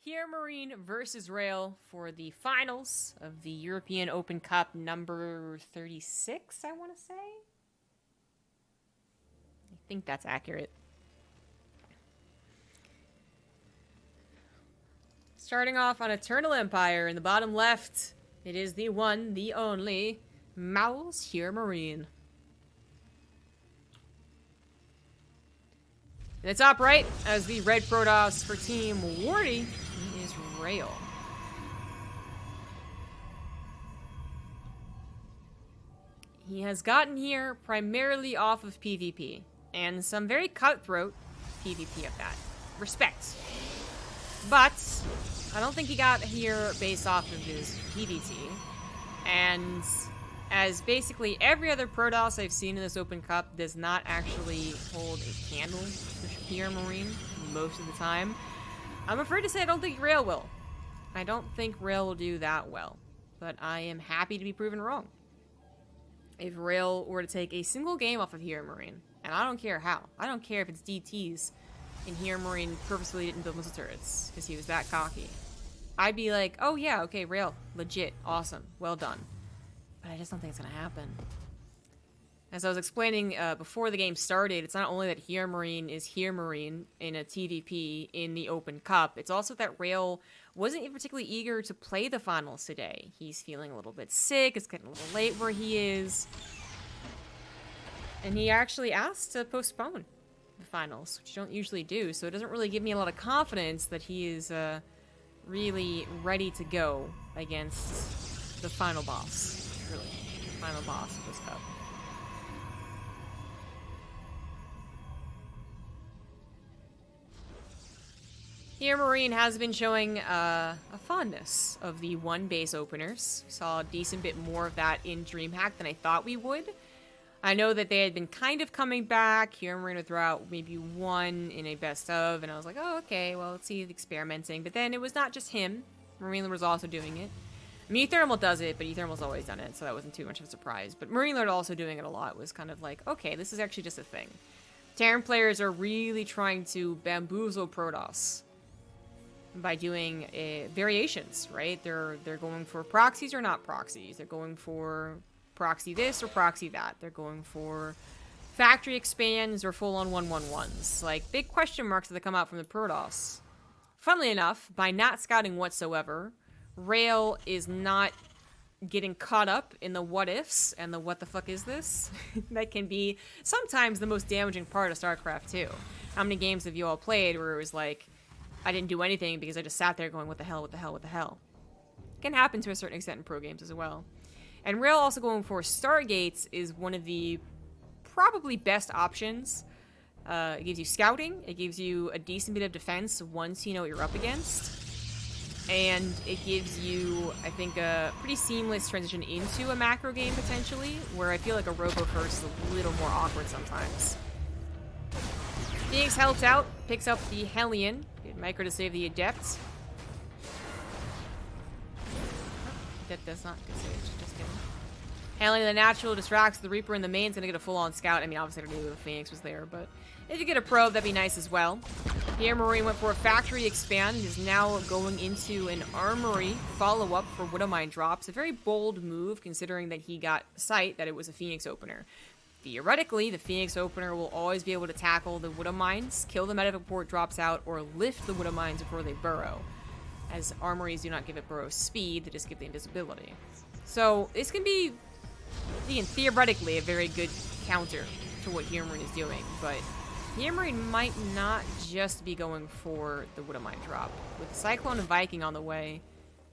HeRoMaRinE versus Rail for the finals of the European Open Cup number 36, I want to say. I think that's accurate. Starting off on Eternal Empire in the bottom left, it is the one, the only, Mowl's HeRoMaRinE. In the top right, as the red Protoss for Team Wardy, is Rail. He has gotten here primarily off of PvP, and some very cutthroat PvP at that. Respect. But I don't think he got here based off of his PvT, and as basically every other Protoss I've seen in this Open Cup does not actually hold a candle to HeRoMaRinE most of the time, I'm afraid to say I don't think Rail will. I don't think Rail will do that well, but I am happy to be proven wrong. If Rail were to take a single game off of HeRoMaRinE, and I don't care how, I don't care if it's DTs, and HeRoMaRinE purposely didn't build missile turrets, because he was that cocky, I'd be like, oh yeah, okay, Rail, legit, awesome, well done. But I just don't think it's going to happen. As I was explaining before the game started, it's not only that HeRoMaRinE is HeRoMaRinE in a TvP in the Open Cup, it's also that Rail wasn't even particularly eager to play the finals today. He's feeling a little bit sick, it's getting a little late where he is. And he actually asked to postpone the finals, which you don't usually do, so it doesn't really give me a lot of confidence that he is really ready to go against the final boss. Really, the final boss of this cup. HeRoMaRinE has been showing a fondness of the one base openers. We saw a decent bit more of that in DreamHack than I thought we would. I know that they had been kind of coming back. HeRoMaRinE would throw out maybe one in a best of, and I was like, oh, okay, well, let's see the experimenting. But then it was not just him. Marine was also doing it. I mean, eThermal does it, but eThermal's always done it, so that wasn't too much of a surprise. But Marine Lord also doing it a lot was kind of like, okay, this is actually just a thing. Terran players are really trying to bamboozle Protoss by doing variations, right? They're going for proxies or not proxies. They're going for proxy this or proxy that. They're going for factory expands or full-on 1-1-1s. Like, big question marks that come out from the Protoss. Funnily enough, by not scouting whatsoever, Rail is not getting caught up in the what-ifs and the what the fuck is this? That can be sometimes the most damaging part of Starcraft 2. How many games have you all played where it was like, I didn't do anything because I just sat there going, what the hell, what the hell, what the hell? It can happen to a certain extent in pro games as well. And Rail also going for Stargates is one of the probably best options. It gives you scouting, it gives you a decent bit of defense once you know what you're up against. And it gives you, I think, a pretty seamless transition into a macro game, potentially, where I feel like a Robo First is a little more awkward sometimes. Phoenix helps out, picks up the Hellion. Get Micro to save the Adept. Adept does not get saved, just kidding. Hellion the Natural distracts the Reaper in the main. It's gonna get a full-on scout. I mean, obviously I don't know if the Phoenix was there, but if you get a probe, that'd be nice as well. HeRoMaRinE went for a factory expand. Is now going into an armory follow-up for Widowmine drops. A very bold move, considering that he got sight that it was a Phoenix opener. Theoretically, the Phoenix opener will always be able to tackle the Widowmines, kill the medevac port drops out, or lift the Widowmines before they burrow. As armories do not give it burrow speed, they just give the invisibility. So this can be, again, theoretically a very good counter to what HeRoMaRinE is doing, but HeRoMaRinE might not just be going for the Widowmine drop. With Cyclone and Viking on the way,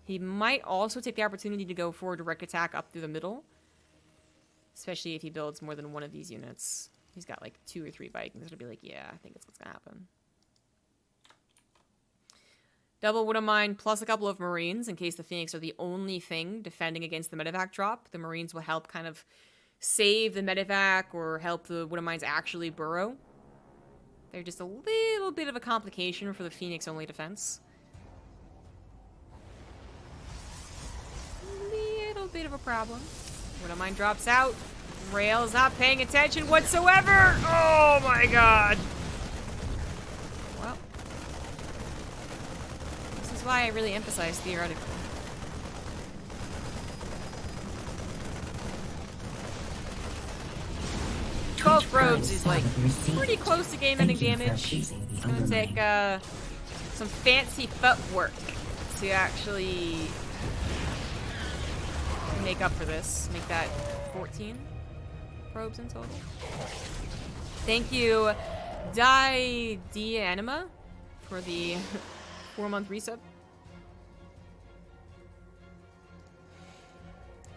he might also take the opportunity to go for a direct attack up through the middle, especially if he builds more than one of these units. He's got like 2 or 3 Vikings. It'll be like, yeah, I think it's what's gonna happen. Double Widowmine plus a couple of Marines in case the Phoenix are the only thing defending against the medevac drop. The Marines will help kind of save the medevac or help the Widowmines actually burrow. They're just a little bit of a complication for the Phoenix-only defense. Little bit of a problem. Widowmine drops out. Rail's not paying attention whatsoever. Oh my god. Well, why I really emphasize theoretical. Twelve probes is like pretty close to game-ending damage. It's gonna take some fancy footwork to actually make up for this. Make that 14 probes in total. Thank you, Anima, for the 4-month resub.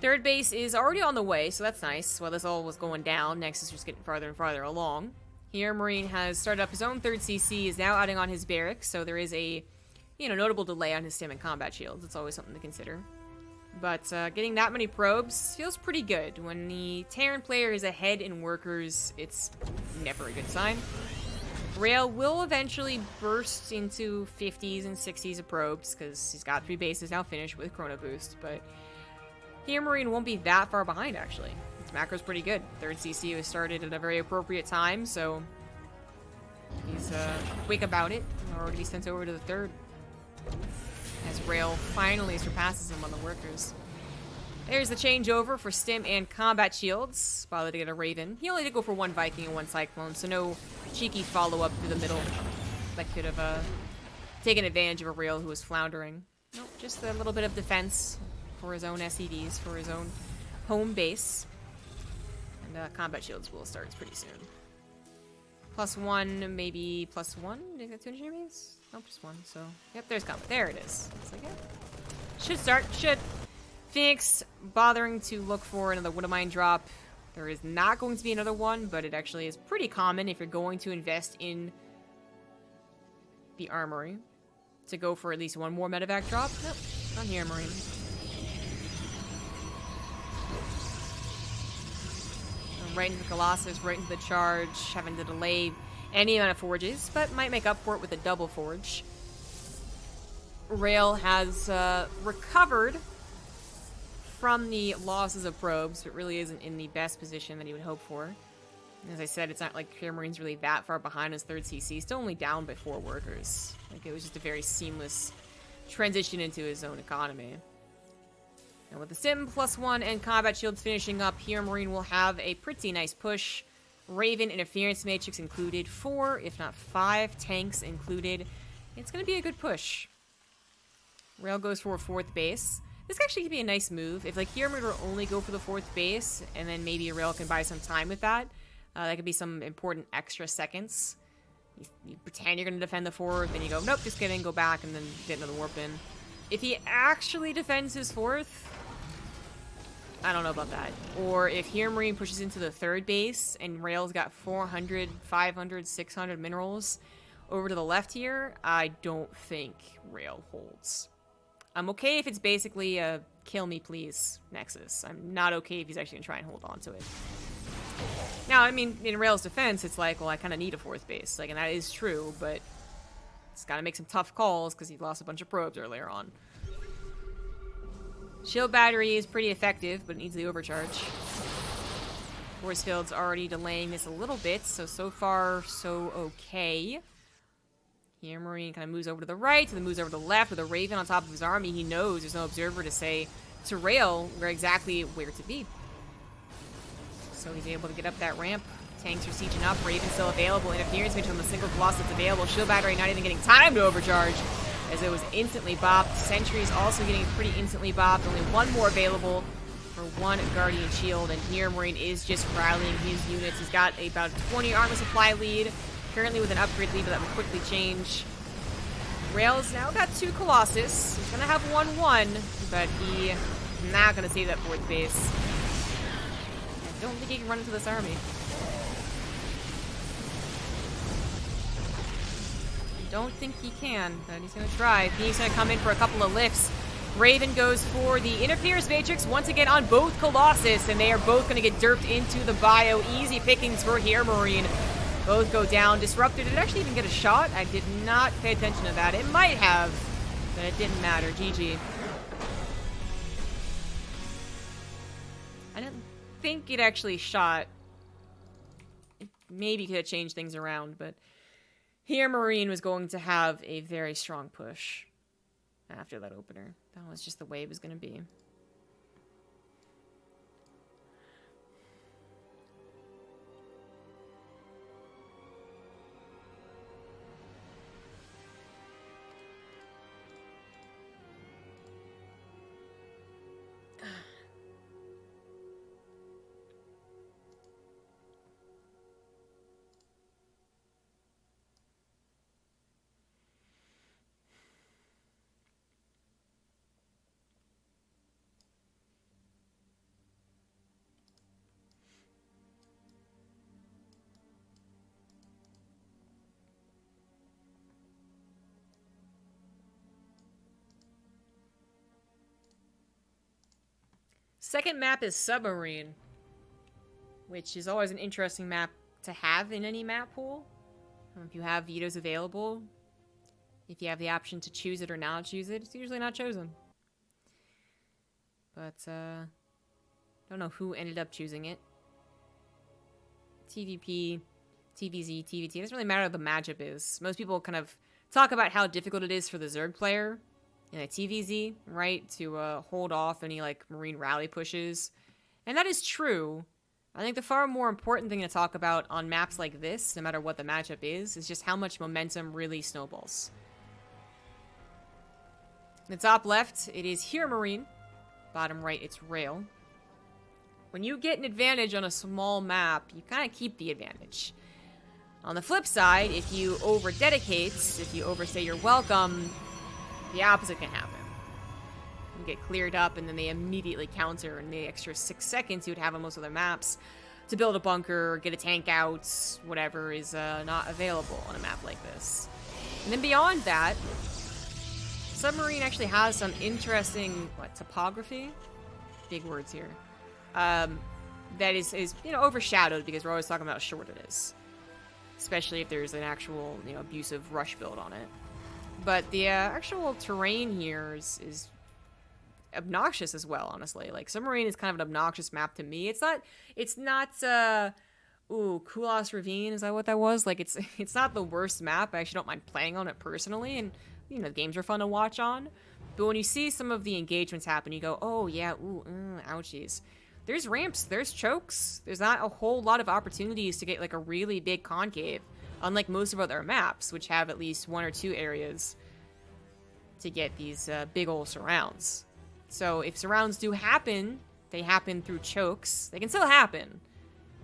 Third base is already on the way, so that's nice. While this all was going down, Nexus just getting farther and farther along. HeRoMaRinE has started up his own third CC, is now adding on his barracks, so there is a, notable delay on his stim and combat shields. It's always something to consider. But getting that many probes feels pretty good. When the Terran player is ahead in workers, it's never a good sign. Rail will eventually burst into 50s and 60s of probes, because he's got 3 bases now finished with Chrono Boost, but HeRoMaRinE won't be that far behind, actually. His macro's pretty good. Third CC was started at a very appropriate time, so he's quick about it. Already sent over to the third, as Rail finally surpasses him on the workers. There's the changeover for Stim and Combat Shields. Bothered to get a Raven. He only did go for 1 Viking and 1 Cyclone, so no cheeky follow-up through the middle that could have taken advantage of a Rail who was floundering. Nope, just a little bit of defense for his own SEDs, for his own home base. And Combat Shields will start pretty soon. +1, maybe +1? Is that 2 engineer base? No, just 1, so... Yep, there's combat. There it is. It's like, yeah. Should start. Should. Phoenix bothering to look for another Widowmine drop. There is not going to be another one, but it actually is pretty common if you're going to invest in the armory to go for at least 1 more medevac drop. Nope, not HeRoMaRinE. Right into the Colossus, right into the charge, having to delay any amount of forges, but might make up for it with a double forge. Rail has recovered from the losses of probes, but really isn't in the best position that he would hope for. As I said, it's not like HeRoMaRinE's really that far behind his third CC. Still only down by 4 workers. Like, it was just a very seamless transition into his own economy. And with the Sim +1 and Combat Shields finishing up, HeRoMaRinE will have a pretty nice push. Raven Interference Matrix included, 4, if not 5 tanks included. It's going to be a good push. Rail goes for a 4th base. This actually could be a nice move. If, like, HeRoMaRinE were only go for the 4th base, and then maybe Rail can buy some time with that, that could be some important extra seconds. You pretend you're going to defend the 4th, then you go, nope, just kidding, go back, and then get another warp in. If he actually defends his 4th, I don't know about that. Or if HeRoMaRinE pushes into the 3rd base, and Rail's got 400, 500, 600 minerals over to the left here, I don't think Rail holds. I'm okay if it's basically a kill me please Nexus. I'm not okay if he's actually gonna try and hold on to it. Now, I mean, in Rail's defense, it's like, well, I kind of need a 4th base. Like, and that is true, but it's gotta make some tough calls because he lost a bunch of probes earlier on. Shield battery is pretty effective, but it needs the overcharge. Force field's already delaying this a little bit, so far, so okay. HeRoMaRinE kind of moves over to the right, and then moves over to the left with a Raven on top of his army. He knows there's no observer to say to Rail where to be. So he's able to get up that ramp. Tanks are sieging up. Raven still available. Interference between on the single Colossus that's available. Shield battery not even getting time to overcharge, as it was instantly bopped. Sentry's also getting pretty instantly bopped. Only 1 more available for 1 Guardian Shield, and HeRoMaRinE is just rallying his units. He's got about 20 armor supply lead, currently with an upgrade lead, but that will quickly change. Rail's now got 2 Colossus. He's gonna have 1-1, but he's not gonna save that 4th base. I don't think he can run into this army. Don't think he can, but he's gonna try. He's gonna come in for a couple of lifts. Raven goes for the Interference Matrix once again on both Colossus, and they are both gonna get derped into the bio. Easy pickings for HeRoMaRinE. Both go down. Disruptor did it actually even get a shot? I did not pay attention to that. It might have, but it didn't matter. GG. I didn't think it actually shot. It maybe could have changed things around, but HeRoMaRinE was going to have a very strong push. after that opener. That was just the way it was going to be. Second map is Submarine, which is always an interesting map to have in any map pool. If you have vetoes available, if you have the option to choose it or not choose it, it's usually not chosen. But, don't know who ended up choosing it. TvP, TvZ, TvT, it doesn't really matter what the matchup is. Most people kind of talk about how difficult it is for the Zerg player in a TvZ, right, to hold off any, like, Marine rally pushes. And that is true. I think the far more important thing to talk about on maps like this, no matter what the matchup is just how much momentum really snowballs. In the top left, it is HeRoMaRinE. Bottom right, it's Rail. When you get an advantage on a small map, you kind of keep the advantage. On the flip side, if you over-dedicate, if you overstay your welcome, the opposite can happen. You get cleared up, and then they immediately counter, and the extra 6 seconds you would have on most other maps to build a bunker, get a tank out, whatever, is not available on a map like this. And then beyond that, Submarine actually has some interesting, topography? Big words here. That is, you know, overshadowed because we're always talking about how short it is. Especially if there's an actual, you know, abusive rush build on it. But the actual terrain here is obnoxious as well, honestly. Like, Submarine is kind of an obnoxious map to me. It's not, Kulas Ravine, is that what that was? Like, it's not the worst map. I actually don't mind playing on it personally, and, you know, the games are fun to watch on. But when you see some of the engagements happen, you go, oh, yeah, ouchies. There's ramps, there's chokes. There's not a whole lot of opportunities to get, like, a really big concave, unlike most of other maps, which have at least 1 or 2 areas to get these big ol' surrounds. So if surrounds do happen, they happen through chokes. They can still happen.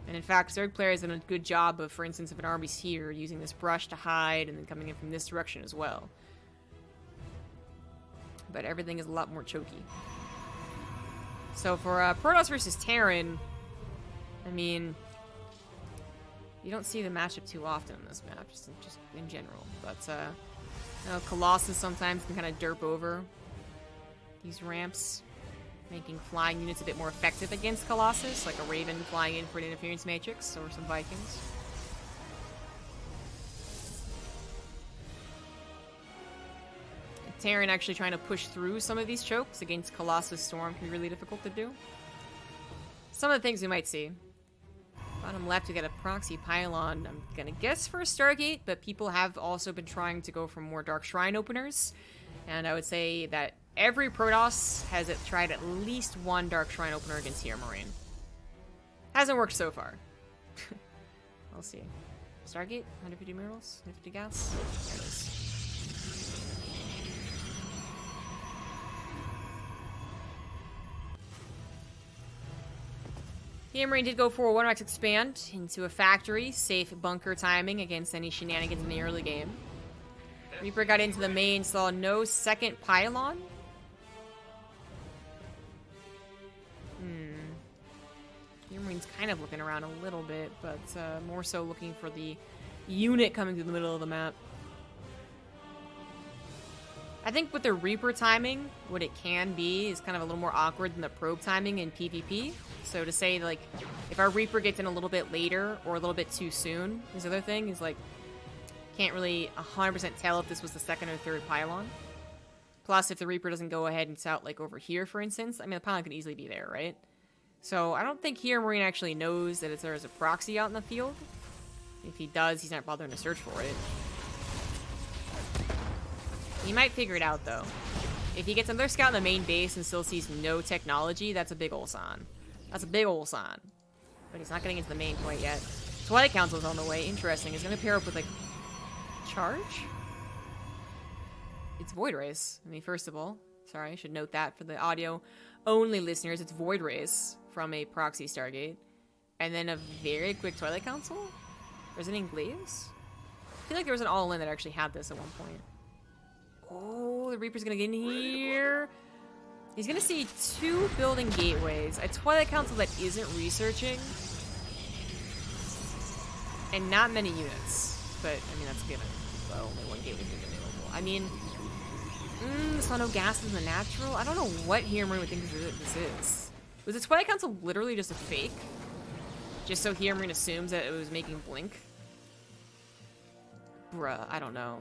And in fact, Zerg players have done a good job of, for instance, if an army's here, using this brush to hide and then coming in from this direction as well. But everything is a lot more choky. So for Protoss versus Terran, I mean, you don't see the matchup too often in this map, just in general. But you know, Colossus sometimes can kind of derp over these ramps, making flying units a bit more effective against Colossus, like a Raven flying in for an interference matrix, or some Vikings. Terran actually trying to push through some of these chokes against Colossus Storm can be really difficult to do. Some of the things we might see. Bottom left, we got a proxy pylon. I'm gonna guess for a Stargate, but people have also been trying to go for more Dark Shrine openers. And I would say that every Protoss has tried at least one Dark Shrine opener against HeRoMaRinE. Hasn't worked so far. We'll see. Stargate, 150 minerals, 150 gas. There it is. HeRoMaRinE did go for a 1-max expand into a factory, safe bunker timing against any shenanigans in the early game. Reaper got into the main, saw no second pylon. HeRoMaRiNE's kind of looking around a little bit, but more so looking for the unit coming through the middle of the map. I think with the Reaper timing, what it can be is kind of a little more awkward than the probe timing in PvP. So to say, like, if our Reaper gets in a little bit later or a little bit too soon, this other thing is, like, can't really 100% tell if this was the second or third pylon. Plus, if the Reaper doesn't go ahead and scout, like, over here, for instance, I mean, the pylon could easily be there, right? So I don't think HeRoMaRinE actually knows that there's a proxy out in the field. If he does, he's not bothering to search for it. He might figure it out, though. If he gets another scout in the main base and still sees no technology, that's a big ol' sign. That's a big ol' sign. But he's not getting into the main quite yet. Twilight Council's on the way. Interesting. He's gonna pair up with, like, Charge? It's Void Rays. I mean, first of all, sorry, I should note that for the audio-only listeners, it's Void Rays from a proxy Stargate. And then a very quick Twilight Council? Resident Glaives? I feel like there was an all-in that actually had this at one point. Oh, the Reaper's gonna get in here. He's gonna see 2 building gateways, a Twilight Council that isn't researching, and not many units. But, I mean, that's given. Well, only 1 gateway being available. I mean, saw no gas in the natural. I don't know what HeRoMaRinE would think this is. Was the Twilight Council literally just a fake? Just so HeRoMaRinE assumes that it was making blink? Bruh, I don't know.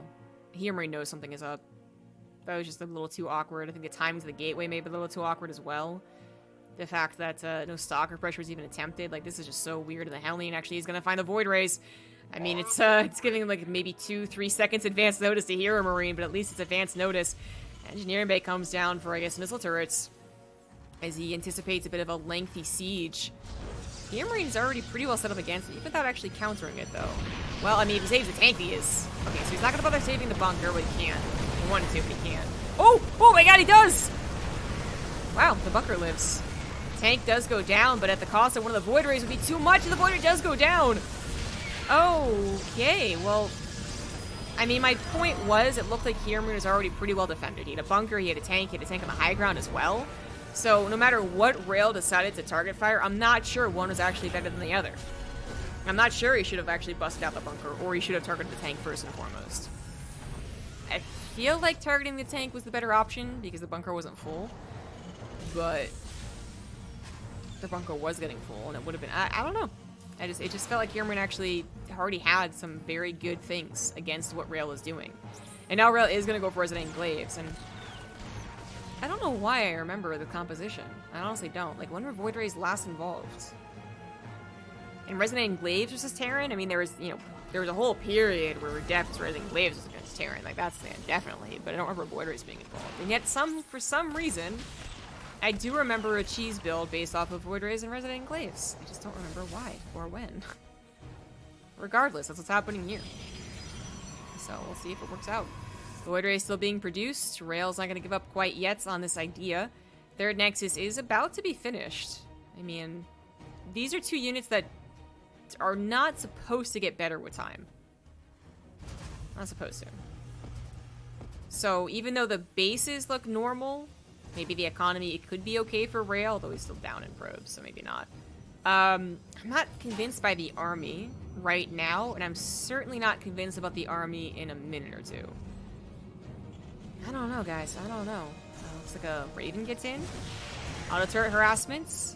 HeRoMaRinE knows something is up. That was just a little too awkward. I think the timing to the gateway may be a little too awkward as well. The fact that no stalker pressure was even attempted, like, this is just so weird. And the Hellion actually is gonna find the Void Rays. I mean, it's giving like maybe 2-3 seconds advance notice to HeRoMaRinE, but at least it's advance notice. Engineering Bay comes down for, I guess, missile turrets as he anticipates a bit of a lengthy siege. HeRoMaRiNE's already pretty well set up against it, even without actually countering it, though. Well, I mean, if he saves the tank, he is. Okay, so he's not gonna bother saving the bunker, but he can. He wanted to, but he can. Oh! Oh my god, he does! Wow, the bunker lives. The tank does go down, but at the cost of one of the Void Rays would be too much, and the Void Ray does go down! Okay, well... I mean, my point was, it looked like HeRoMaRinE was already pretty well defended. He had a bunker, he had a tank on the high ground as well. So, no matter what rail decided to target fire, I'm not sure one was actually better than the other. I'm not sure he should have actually busted out the bunker, or he should have targeted the tank first and foremost. I feel like targeting the tank was the better option, because the bunker wasn't full. But... the bunker was getting full, and it would have been... I don't know. It just felt like HeRoMaRinE actually already had some very good things against what Rail is doing. And now Rail is going to go for Resident Glaives, and... I don't know why I remember the composition. I honestly don't. Like, when were Void Rays last involved? In Resident Glaives versus Terran? I mean, there was, you know, there was a whole period where Depth's Resident Glaives was against Terran. Like, that's definitely. But I don't remember Void Rays being involved. And yet, for some reason, I do remember a cheese build based off of Void Rays and Resident Glaives. I just don't remember why or when. Regardless, that's what's happening here. So, we'll see if it works out. Void Ray is still being produced. Rail's not going to give up quite yet on this idea. Third Nexus is about to be finished. I mean, these are 2 units that are not supposed to get better with time. Not supposed to. So, even though the bases look normal, maybe the economy, it could be okay for Rail, although he's still down in probes, so maybe not. I'm not convinced by the army right now, and I'm certainly not convinced about the army in a minute or 2. I don't know, guys. I don't know. Looks like a Raven gets in. Auto turret harassments.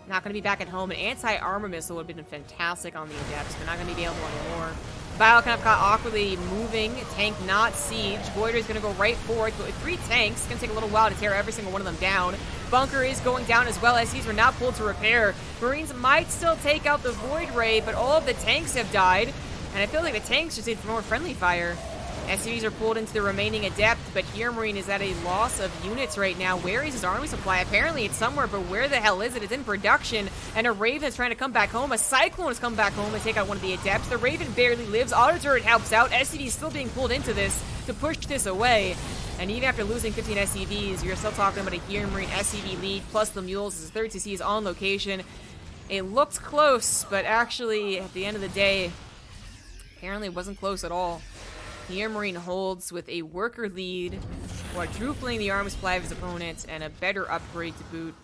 Not going to be back at home. An anti-armor missile would have been fantastic on the Adepts. They're not going to be able to anymore. Vile kind of got awkwardly moving. Tank not siege. Voider is going to go right forward. But with 3 tanks, it's going to take a little while to tear every single one of them down. Bunker is going down as well. SCs were not pulled to repair. Marines might still take out the Void Ray, but all of the tanks have died. And I feel like the tanks just need more friendly fire. SCVs are pulled into the remaining Adept, but HeRoMaRinE is at a loss of units right now. Where is his army supply? Apparently it's somewhere, but where the hell is it? It's in production, and a Raven is trying to come back home. A Cyclone has come back home and take out one of the Adepts. The Raven barely lives. Auto turret helps out. SCV is still being pulled into this to push this away. And even after losing 15 SCVs, you're still talking about a HeRoMaRinE SCV lead, plus the Mules. His third CC is on location. It looked close, but actually, at the end of the day, apparently it wasn't close at all. HeRoMaRinE holds with a worker lead, quadrupling the arms supply of his opponent, and a better upgrade to boot.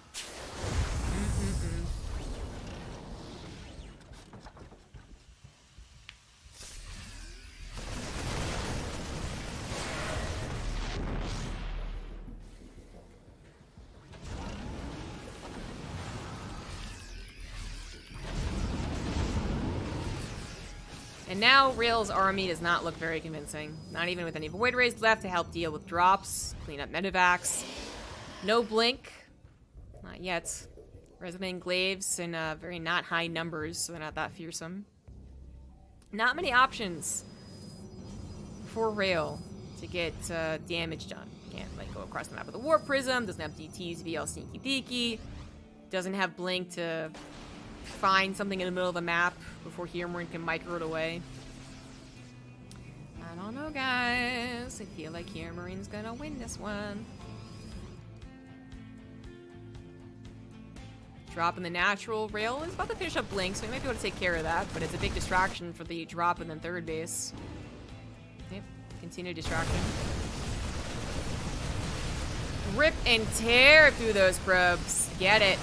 And now, Rail's army does not look very convincing. Not even with any Void Rays left to help deal with drops, clean up medevacs. No Blink. Not yet. Resident Glaives in very not high numbers, so they're not that fearsome. Not many options for Rail to get damage done. Can't, like, go across the map with a warp prism. Doesn't have DTs to be all sneaky peeky. Doesn't have blink to find something in the middle of the map before HeRoMaRinE can micro it away. I don't know, guys. I feel like HeRoMaRine's gonna win this one. Drop in the natural. Rail is about to finish up blink, so we might be able to take care of that, but it's a big distraction for the drop and then third base. Yep, continue distraction. Rip and tear through those probes. Get it.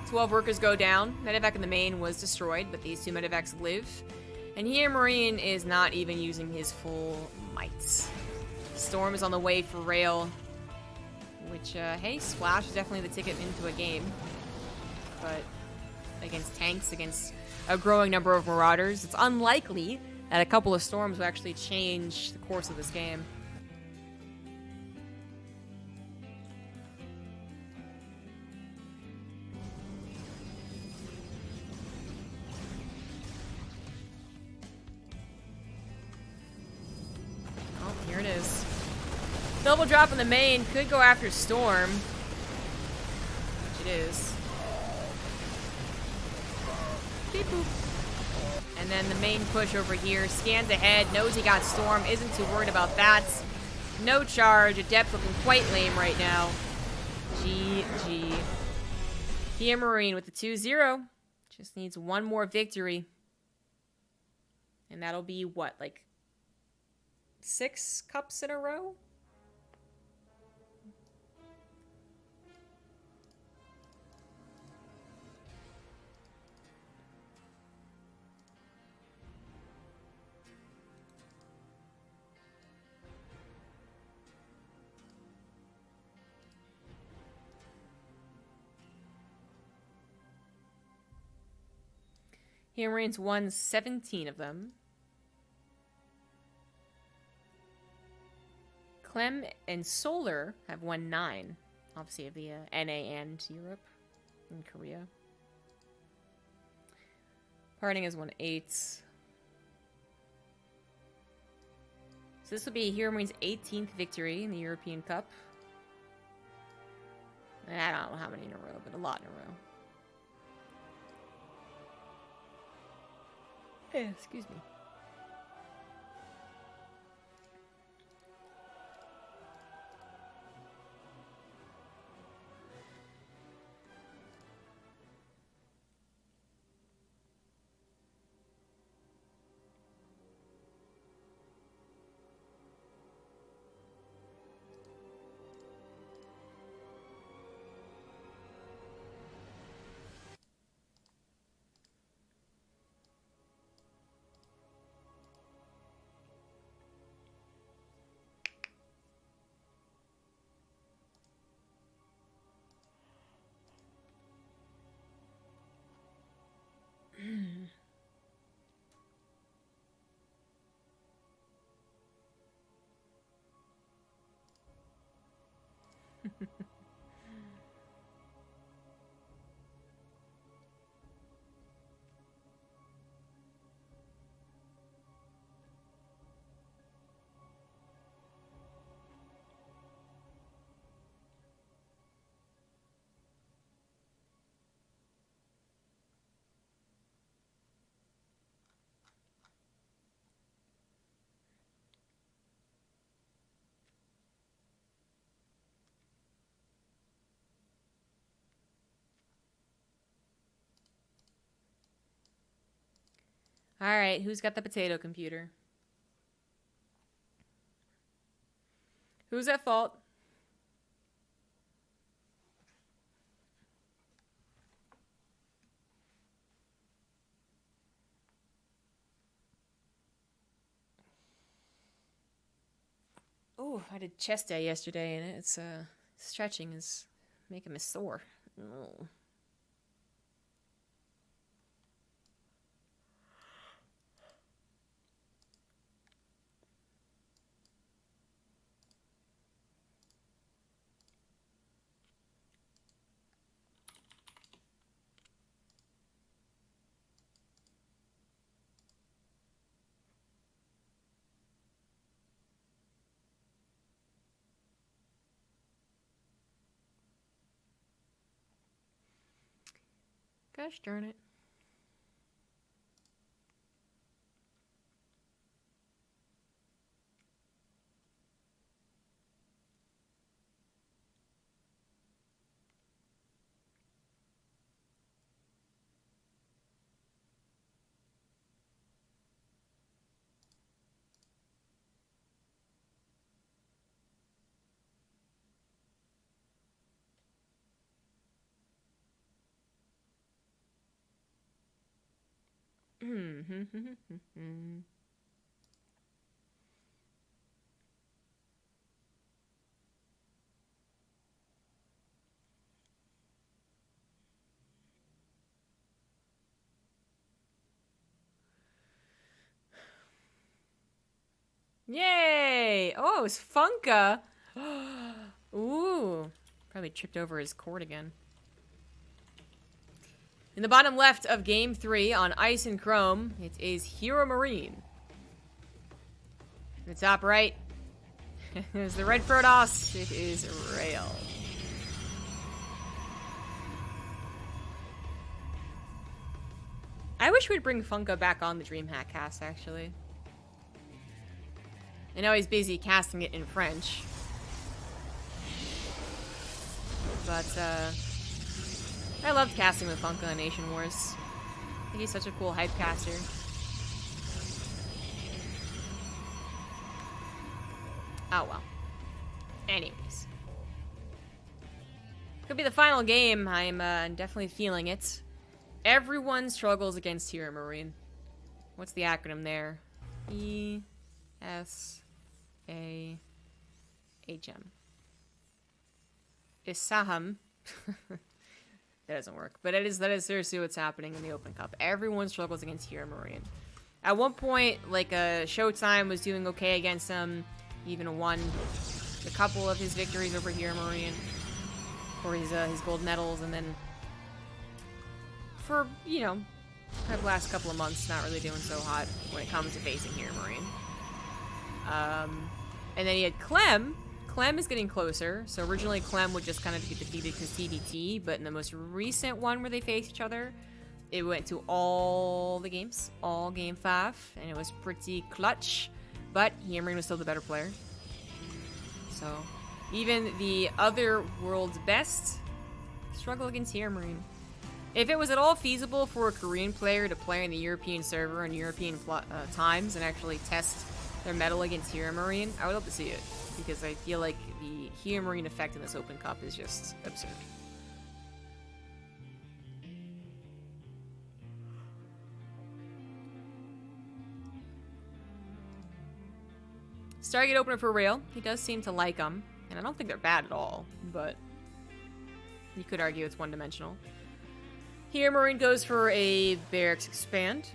Twelve workers go down. Medevac in the main was destroyed, but these two medevacs live. And HeRoMaRinE is not even using his full might. Storm is on the way for Rail. Which, hey, Splash is definitely the ticket into a game. But against tanks, against a growing number of Marauders, it's unlikely that a couple of Storms will actually change the course of this game. Here it is. Double drop in the main. Could go after Storm. Which it is. Beep boop. And then the main push over here. Scans ahead. Knows he got Storm. Isn't too worried about that. No charge. Adept looking quite lame right now. GG. HeRoMaRinE with the 2-0. Just needs one more victory. And that'll be what? Like 6 cups in a row? HeRoMaRiNE's won 17 of them. Clem and Solar have won 9. Obviously of the NA and Europe and Korea. Parting has won 8. So this will be HeRoMaRiNE's 18th victory in the European Cup. And I don't know how many in a row, but a lot in a row. Excuse me. Alright, who's got the potato computer? Who's at fault? Oh, I did chest day yesterday, and it's stretching is making me sore. Oh. Gosh darn it. Yay! Oh, it's Funka. Ooh. Probably tripped over his cord again. In the bottom left of Game 3 on Ice and Chrome, it is HeRoMaRinE. In the top right, there's the red Protoss. It is Rail. I wish we'd bring Funka back on the DreamHack cast, actually. I know he's busy casting it in French. But, I loved casting with Funka on Nation Wars. I think he's such a cool hype caster. Oh well. Anyways. Could be the final game. I'm definitely feeling it. Everyone struggles against HeRoMaRinE. What's the acronym there? E-S-A-H-M. Isaham. That doesn't work. But that is seriously what's happening in the Open Cup. Everyone struggles against HeRoMaRinE. At one point, like, Showtime was doing okay against him. He even won a couple of his victories over HeRoMaRinE. For his gold medals. And then, for, you know, the last couple of months, not really doing so hot when it comes to facing HeRoMaRinE. And then he had Clem. Clem is getting closer. So originally Clem would just kind of get defeated because TvP, but in the most recent one where they faced each other, it went to all the games, all game 5, and it was pretty clutch. But HeRoMaRinE was still the better player. So even the other world's best struggle against HeRoMaRinE. If it was at all feasible for a Korean player to play in the European server and European times and actually test their mettle against HeRoMaRinE, I would love to see it. Because I feel like the HeRoMaRinE effect in this Open Cup is just absurd. Stargate opener for Rail. He does seem to like them. And I don't think they're bad at all. But you could argue it's one-dimensional. HeRoMaRinE goes for a Barracks Expand.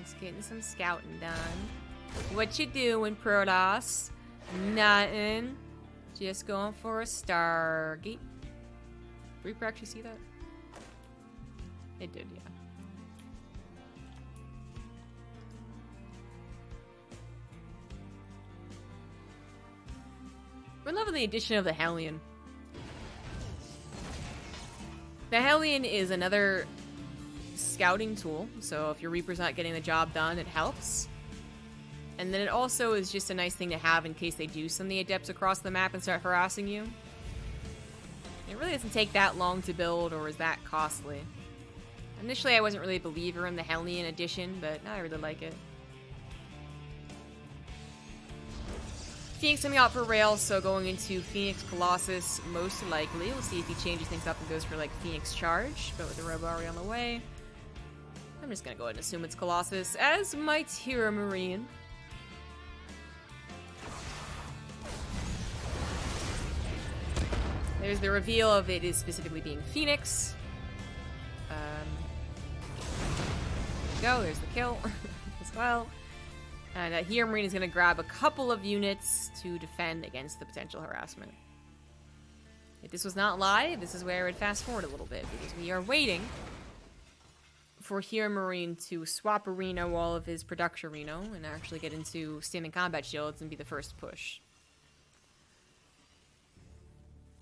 Just getting some scouting done. What you doing, Protoss? Nothing. Just going for a Stargate. Did Reaper actually see that? It did, yeah. We're loving the addition of the Hellion. The Hellion is another scouting tool, so if your Reaper's not getting the job done, it helps. And then it also is just a nice thing to have in case they do send the Adepts across the map and start harassing you. It really doesn't take that long to build or is that costly. Initially, I wasn't really a believer in the Hellion edition, but now I really like it. Phoenix coming out for Rail, so going into Phoenix Colossus most likely. We'll see if he changes things up and goes for like Phoenix Charge, but with the Robari on the way. I'm just gonna go ahead and assume it's Colossus, as might HeRoMaRinE. There's the reveal of it is specifically being Phoenix. There we go, there's the kill as well. And HeRoMaRinE is going to grab a couple of units to defend against the potential harassment. If this was not live, this is where I would fast forward a little bit, because we are waiting for HeRoMaRinE to swap Reno all of his production Reno and actually get into standing combat shields and be the first to push.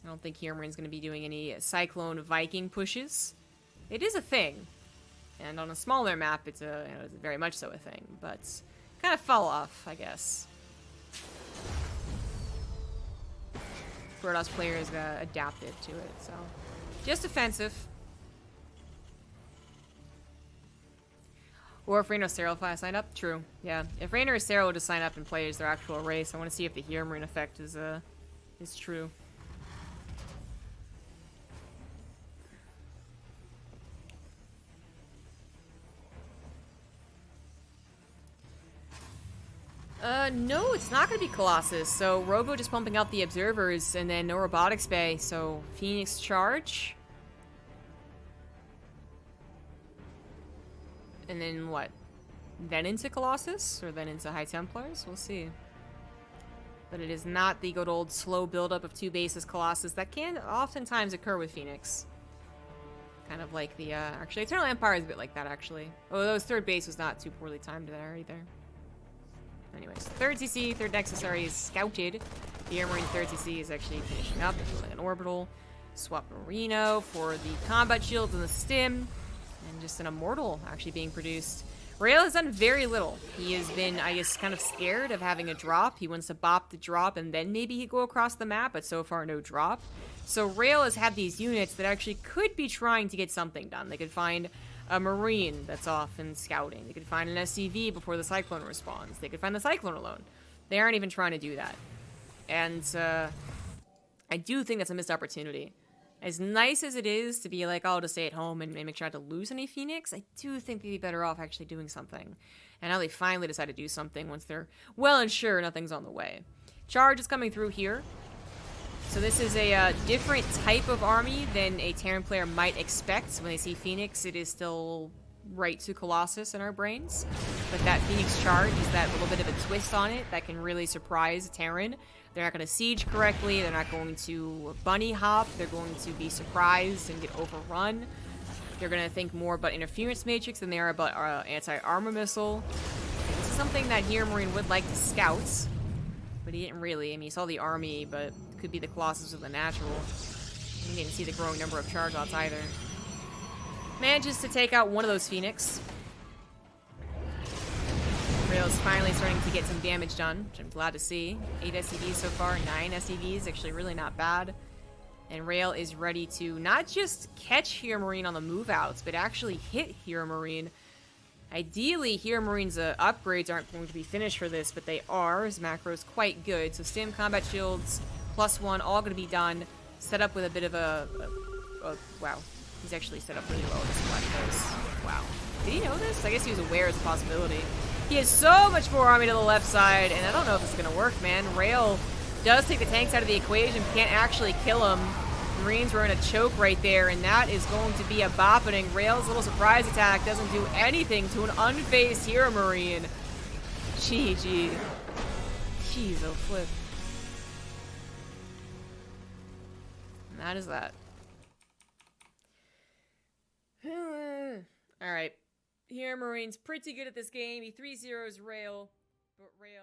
I don't think HeRoMaRiNE's going to be doing any Cyclone Viking pushes. It is a thing. And on a smaller map, it's it's very much so a thing. But kind of fell off, I guess. Protoss players adapted to it, so. Just offensive. Or if Raynor Sarah will sign up? True. Yeah. If Raynor or Sarah will just sign up and play as their actual race, I want to see if the HeRoMaRiNE effect is true. No, it's not going to be Colossus. So, Robo just pumping out the Observers, and then no Robotics Bay. So, Phoenix Charge. And then what? Then into Colossus? Or then into High Templars? We'll see. But it is not the good old slow buildup of 2 bases Colossus that can oftentimes occur with Phoenix. Kind of like the, actually, Eternal Empire is a bit like that, actually. Although his 3rd base was not too poorly timed there, either. Anyways, 3rd CC, 3rd Nexus area is scouted. The HeRoMaRiNE 3rd CC is actually finishing up. It's building an orbital. Swap Marino for the combat shields and the stim. And just an Immortal actually being produced. Rail has done very little. He has been, I guess, kind of scared of having a drop. He wants to bop the drop and then maybe he'd go across the map, but so far no drop. So Rail has had these units that actually could be trying to get something done. They could find a Marine that's off in scouting. They could find an SCV before the Cyclone responds. They could find the Cyclone alone. They aren't even trying to do that. And I do think that's a missed opportunity. As nice as it is to be like, oh, to stay at home and make sure not to lose any Phoenix, I do think they'd be better off actually doing something. And now they finally decide to do something once they're well and sure nothing's on the way. Charge is coming through here. So this is a different type of army than a Terran player might expect. When they see Phoenix, it is still right to Colossus in our brains. But that Phoenix Charge is that little bit of a twist on it that can really surprise Terran. They're not going to siege correctly. They're not going to bunny hop. They're going to be surprised and get overrun. They're going to think more about interference matrix than they are about anti-armor missile. This is something that HeRoMaRiNE would like to scout. But he didn't really. I mean, he saw the army, but it could be the Colossus or the natural. He didn't see the growing number of charge lots either. Manages to take out one of those Phoenix. Rail's finally starting to get some damage done, which I'm glad to see. 8 SCVs so far, 9 SCVs, actually really not bad. And Rail is ready to not just catch HeRoMaRiNE on the move outs, but actually hit HeRoMaRiNE. Ideally, HeRoMaRiNE's upgrades aren't going to be finished for this, but they are. His macro is quite good. So stim, combat shields, +1, all going to be done. Set up with a bit of a wow. He's actually set up really well with this black nose. Wow. Did he know this? I guess he was aware it's a possibility. He has so much more army to the left side, and I don't know if this is going to work, man. Rail does take the tanks out of the equation, can't actually kill him. Marines were in a choke right there, and that is going to be a boppening. Rail's little surprise attack doesn't do anything to an unfazed HeRoMaRiNE. GG. Jeez, oh flip. And that is that. Alright. HeRoMaRiNE's pretty good at this game. He 3-0s Rail, but Rail...